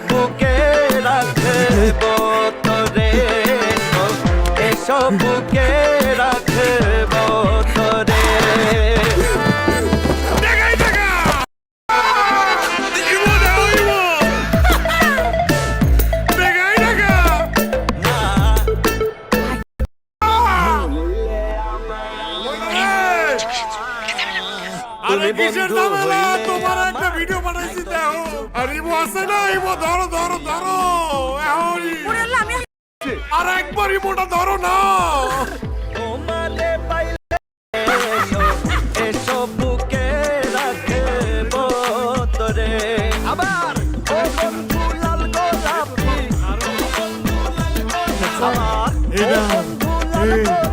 বুকে রাখবো তোরে, এসব বুকে রাখবো তোরে। আরে কিসের ঝামেলা? তোমার একটা ভিডিও বানাইছি দেখো। আর ইমো আছে না, ইমো ধরো ধরো ধরো এখনই। আর একবার ইমোটা ধরো না। তোমারে পাইলে এসব বুকে রাখবো তোরে। আবার ও বন্ধু লাল গোলাপি, আমার ও বন্ধু লাল গোলাপি।